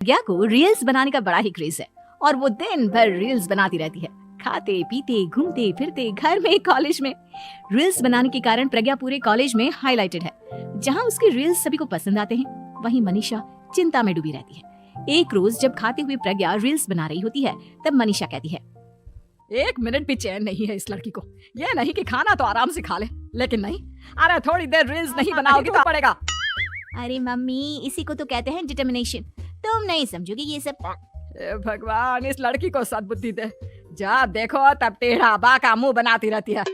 प्रज्ञा को रील्स बनाने का बड़ा ही क्रेज है और वो दिन भर रील्स बनाती रहती है। खाते पीते घूमते फिरते घर में कॉलेज में रील्स बनाने के कारण प्रज्ञा पूरे कॉलेज में हाईलाइटेड है। जहाँ उसकी रील्स सभी को पसंद आते हैं, वहीं मनीषा चिंता में डूबी रहती है। एक रोज जब खाते हुए प्रज्ञा रील्स बना रही होती है, तब मनीषा कहती है, 1 मिनट भी चैन नहीं है इस लड़की को। ये नहीं कि खाना तो आराम से खा ले, लेकिन नहीं, अरे थोड़ी देर रील्स नहीं बनाओगी तो पड़ेगा। अरे मम्मी, इसी को तो कहते हैं डिटर्मिनेशन। तुम नहीं समझोगी ये सब। भगवान, इस लड़की को सद्बुद्धि दे। जा देखो तब टेढ़ा बाका मुंह बनाती रहती है।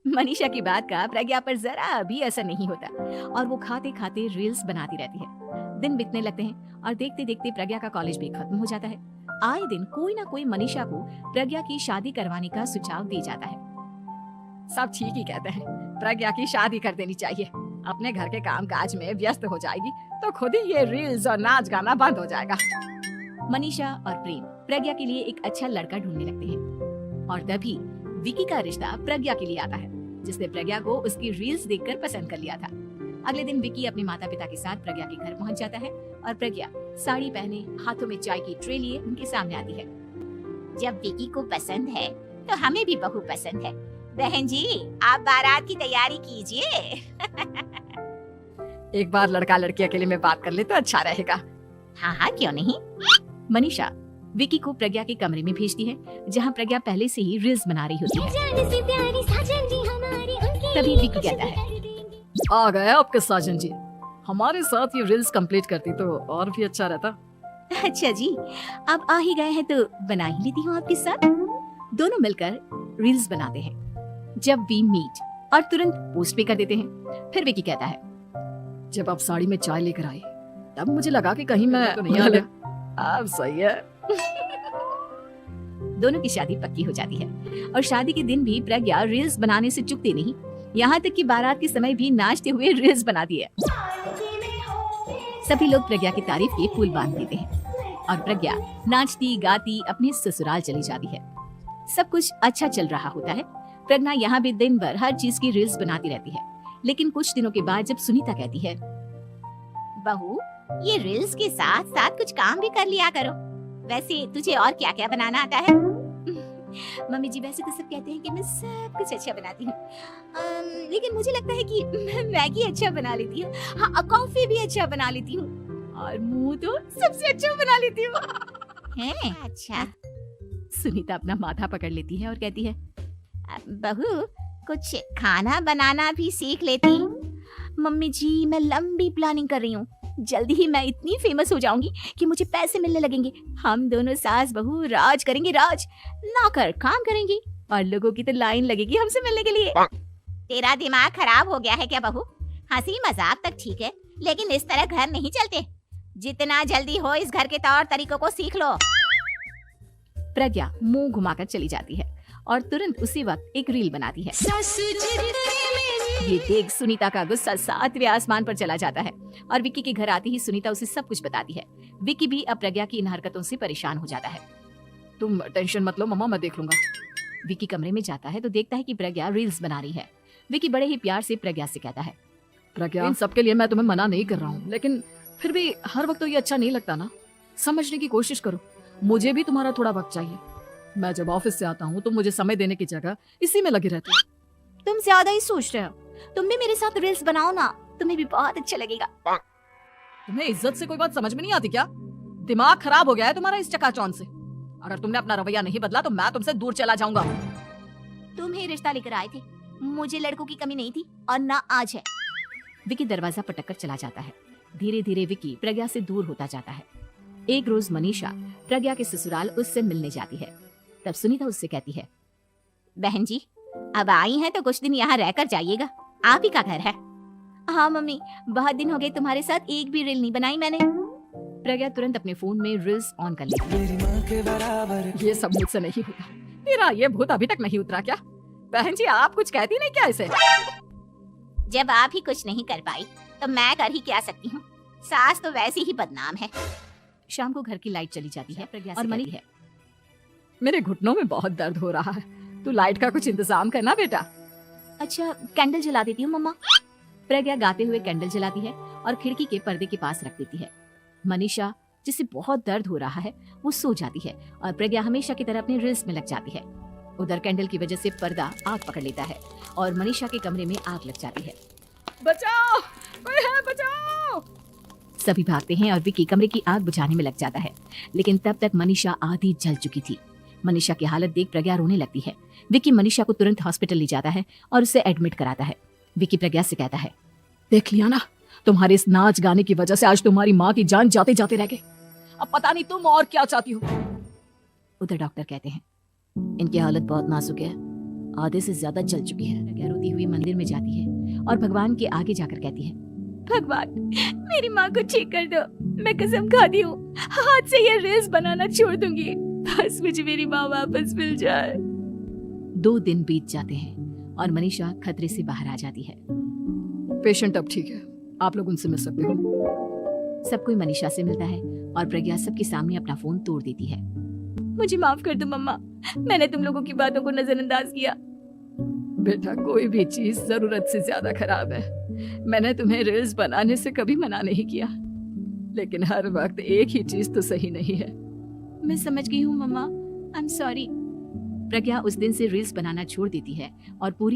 मनीषा की बात का प्रज्ञा पर जरा भी असर नहीं होता और वो खाते खाते रील्स बनाती रहती है। दिन बीतने लगते हैं और देखते देखते प्रज्ञा का कॉलेज भी खत्म हो जाता है। आए दिन कोई ना कोई मनीषा को प्रज्ञा की शादी करवाने का सुझाव दे जाता है। सब ठीक ही कहते हैं, प्रज्ञा की शादी कर देनी चाहिए। अपने घर के काम काज में व्यस्त हो जाएगी तो खुद ही ये रील्स और नाच गाना बंद हो जाएगा। मनीषा और प्रेम प्रज्ञा के लिए एक अच्छा लड़का ढूंढने लगते हैं और तभी विकी का रिश्ता प्रज्ञा के लिए आता है, जिसने प्रज्ञा को उसकी रील्स देखकर पसंद कर लिया था। अगले दिन विकी अपने माता पिता के साथ प्रज्ञा के घर पहुंच जाता है और प्रज्ञा साड़ी पहने हाथों में चाय की ट्रे लिए उनके सामने आती है। जब विकी को पसंद है तो हमें भी बहू पसंद है। बहन जी, आप बारात की तैयारी कीजिए। एक बार लड़का लड़की अकेले में बात कर ले तो अच्छा रहेगा। हाँ हाँ, क्यों नहीं। मनीषा विकी को प्रज्ञा के कमरे में भेजती है, जहाँ प्रज्ञा पहले से ही रील्स बना रही होती है। तभी विकी कहता है, आ गए आपके साजन जी। हमारे साथ ये रील्स कंप्लीट करती तो और भी अच्छा रहता। अच्छा जी, आप आ ही गए हैं तो बना ही लेती हूँ आपके साथ। दोनों मिलकर रील्स बनाते हैं। जब वी मीट और तुरंत पोस्ट भी कर देते हैं। फिर विकी कहता है, जब आप साड़ी में चाय लेकर आई तब मुझे लगा कि कहीं मैं तो नहीं आ गया। अब सही है। दोनों की शादी पक्की हो जाती है और शादी के दिन भी प्रज्ञा रील्स बनाने से चूकती नहीं। यहाँ तक कि बारात के समय भी नाचते हुए रील्स बनाती है। सभी लोग प्रज्ञा की तारीफ के पुल बांध देते हैं और प्रज्ञा नाचती गाती अपने ससुराल चली जाती है। सब कुछ अच्छा चल रहा होता है। प्रज्ञा यहाँ भी दिन भर हर चीज की रील्स बनाती रहती है। लेकिन कुछ दिनों के बाद जब सुनीता कहती है, बहू, ये रील्स के साथ साथ कुछ काम भी कर लिया करो। वैसे तुझे और क्या क्या बनाना आता है? मम्मी जी, वैसे तो सब कहते हैं कि मैं सब कुछ अच्छा बनाती हूँ, लेकिन मुझे लगता है कि मैं मैगी अच्छा बना लेती हूँ। हाँ, कॉफी भी अच्छा बना लेती हूँ और मुंह तो सबसे अच्छा बना लेती हूँ। हैं? अच्छा। सुनीता अपना माथा पकड़ लेती है और कहती है, बहू, कुछ खाना बनाना भी सीख लेती। मम्मी जी, मैं लंबी प्लानिंग कर रही हूँ। जल्दी ही मैं इतनी फेमस हो जाऊंगी कि मुझे पैसे मिलने लगेंगे। हम दोनों सास बहू राज करेंगे, राज नौकर काम करेंगे और लोगों की तो लाइन लगेगी हमसे मिलने के लिए। तेरा दिमाग खराब हो गया है क्या बहू? हंसी मजाक तक ठीक है, लेकिन इस तरह घर नहीं चलते। जितना जल्दी हो इस घर के तौर तरीकों को सीख लो। प्रज्ञा मुंह घुमाकर चली जाती है और तुरंत उसी वक्त एक रील बनाती है। ये देख सुनीता का गुस्सा 7वें आसमान पर चला जाता है और विकी के घर आते ही सुनीता उसे सब कुछ बताती है। विकी भी अब प्रज्ञा की इन हरकतों से परेशान हो जाता है। तुम टेंशन मत लो मम्मा, मैं देख लूंगा। विकी कमरे में जाता है तो देखता है कि प्रज्ञा रील्स बना रही है। विकी बड़े ही प्यार से प्रज्ञा से कहता है, प्रज्ञा, इन सबके लिए मैं तुम्हें मना नहीं कर रहा हूँ, लेकिन फिर भी हर वक्त तो ये अच्छा नहीं लगता ना। समझने की कोशिश करो, मुझे भी तुम्हारा थोड़ा वक्त चाहिए। मैं जब ऑफिस से आता हूँ तो मुझे समय देने की जगह इसी में लगी रहती है। तुम ज्यादा ही सोच रहे हो। तुम भी मेरे साथ रील्स बनाओ ना, तुम्हें भी बहुत अच्छा लगेगा। तुम्हें इज्जत से कोई बात समझ में नहीं आती क्या? दिमाग खराब हो गया है तुम्हारा इस चकाचौंध से। अगर तुमने अपना रवैया नहीं बदला तो मैं तुमसे दूर चला जाऊंगा। तुम ही रिश्ता लेकर आए थे, मुझे लड़कों की कमी नहीं थी और ना आज है। विकी दरवाजा पटक कर चला जाता है। धीरे धीरे विकी प्रज्ञा से दूर होता जाता है। एक रोज मनीषा प्रज्ञा के ससुराल उससे मिलने जाती है। तब सुनीता उससे कहती है, बहन जी, अब आई हैं तो कुछ दिन यहाँ रहकर जाइएगा। आप ही का घर है। हाँ मम्मी, बहुत दिन हो गए तुम्हारे साथ एक भी रील नहीं बनाई मैंने। प्रज्ञा तुरंत अपने फोन में रील्स ऑन कर लेती है। ये सब मुझसे नहीं होता। तेरा ये भूत अभी तक नहीं उतरा क्या? बहन जी, आप कुछ कहती नहीं क्या इसे? जब आप ही कुछ नहीं कर पाई तो मैं कर ही क्या सकती हूँ। सास तो वैसी ही बदनाम है। शाम को घर की लाइट चली जाती है और मनी है, मेरे घुटनों में बहुत दर्द हो रहा है, तू लाइट का कुछ इंतजाम करना बेटा। अच्छा, कैंडल जला देती हूँ मम्मा। प्रज्ञा गाते हुए कैंडल जलाती है और खिड़की के पर्दे के पास रख देती है। मनीषा जिससे बहुत दर्द हो रहा है वो सो जाती है और प्रज्ञा हमेशा की तरह अपने रील्स में लग जाती है। उधर कैंडल की वजह से पर्दा आग पकड़ लेता है और मनीषा के कमरे में आग लग जाती है। बचाओ, कोई है, बचाओ। सभी भागते हैं और विक्की कमरे की आग बुझाने में लग जाता है, लेकिन तब तक मनीषा आधी जल चुकी थी। मनीषा की हालत देख प्रज्ञा रोने लगती है। विक्की मनीषा को तुरंत हॉस्पिटल ले जाता है और उसे एडमिट कराता है। विक्की प्रज्ञा से कहता है, देख लिया ना, तुम्हारे इस नाच गाने की वजह से आज तुम्हारी माँ की जान जाते जाते रह गई। अब पता नहीं तुम और क्या चाहती हो। उधर डॉक्टर कहते हैं, इनकी हालत बहुत नाजुक है, आधे से ज्यादा जल चुकी है। प्रज्ञा रोती हुई मंदिर में जाती है और भगवान के आगे जाकर कहती है, भगवान मेरी माँ को ठीक कर दो, मैं कसम खाती हूँ हाथ से ये रील्स बनाना छोड़ दूंगी, बस मुझे मेरी माँ वापस मिल जाए। 2 दिन बीत जाते हैं और मनीषा खतरे से बाहर आ जाती है। पेशेंट अब ठीक है, आप लोग उनसे मिल सकते हो। सब कोई मनीषा से मिलता है और प्रज्ञा सबके सामने अपना फोन तोड़ देती है। मुझे माफ कर दो मम्मा, मैंने तुम लोगों की बातों को नजरअंदाज किया। बेटा, कोई भी चीज जरूरत से ज्यादा खराब है। मैंने तुम्हें रील्स बनाने से कभी मना नहीं किया, लेकिन हर वक्त एक ही चीज तो सही नहीं है। मैं समझ गई हूँ मम्मा, आई एम सॉरी। प्रज्ञा उस दिन से रील्स बनाना छोड़ देती है और पूरी